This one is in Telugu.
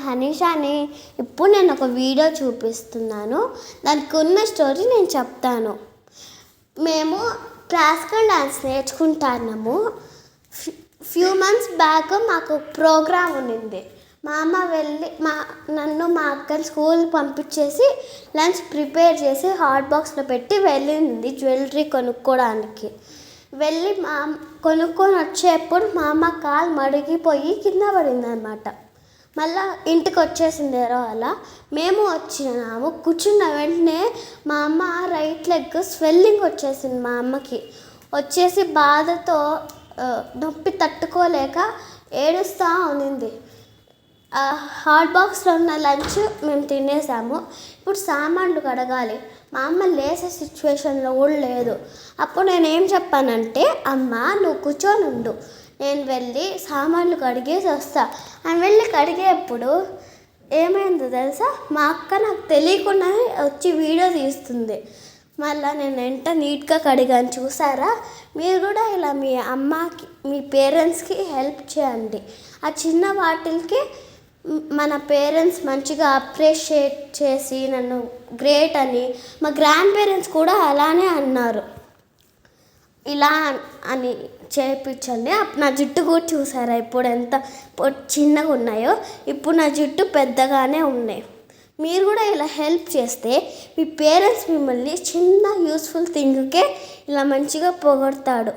హనీషాని. ఇప్పుడు నేను ఒక వీడియో చూపిస్తున్నాను, దానికి ఉన్న స్టోరీ నేను చెప్తాను. మేము క్లాసికల్ డాన్స్ నేర్చుకుంటున్నాము. ఫ్యూ మంత్స్ బ్యాక్ మాకు ప్రోగ్రామ్ ఉన్నింది. మా అమ్మ వెళ్ళి నన్ను మా అక్కని స్కూల్ పంపించేసి లంచ్ ప్రిపేర్ చేసి హాట్ బాక్స్లో పెట్టి వెళ్ళింది జ్యువెలరీ కొనుక్కోవడానికి. వెళ్ళి కొనుక్కొని వచ్చేప్పుడు మా అమ్మ కాలు మడిగిపోయి కింద పడింది అనమాట. మళ్ళీ ఇంటికి వచ్చేసింది అలా. మేము వచ్చినాము. కూర్చున్న వెంటనే మా అమ్మ రైట్ లెగ్ స్వెల్లింగ్ వచ్చేసింది. మా అమ్మకి వచ్చేసి బాధతో నొప్పి తట్టుకోలేక ఏడుస్తూ ఉన్నింది. హాట్ బాక్స్లో ఉన్న లంచ్ మేము తినేసాము. ఇప్పుడు సామాన్లు కడగాలి. మా అమ్మ లేసే సిచ్యువేషన్లో కూడా లేదు. అప్పుడు నేనేం చెప్పానంటే, అమ్మ నువ్వు కూర్చొని ఉండు, నేను వెళ్ళి సామాన్లు కడిగేసి వస్తా అని వెళ్ళి కడిగేప్పుడు ఏమైందో తెలుసా, మా అక్క నాకు తెలియకుండానే వచ్చి వీడియో తీస్తుంది. మళ్ళీ నేను ఎంత నీట్గా కడిగాను చూసారా. మీరు కూడా ఇలా మీ అమ్మకి మీ పేరెంట్స్కి హెల్ప్ చేయండి. ఆ చిన్న వాటికి మన పేరెంట్స్ మంచిగా అప్రిషియేట్ చేసి నన్ను గ్రేట్ అని, మా గ్రాండ్ పేరెంట్స్ కూడా అలానే అన్నారు. ఇలా అని చేయించండి. నా జుట్టు కూడా చూసారా ఇప్పుడు ఎంత చిన్నగా ఉన్నాయో. ఇప్పుడు నా జుట్టు పెద్దగానే ఉన్నాయి. మీరు కూడా ఇలా హెల్ప్ చేస్తే మీ పేరెంట్స్ మిమ్మల్ని చిన్న యూస్ఫుల్ థింగ్కే ఇలా మంచిగా పొగడతాడు.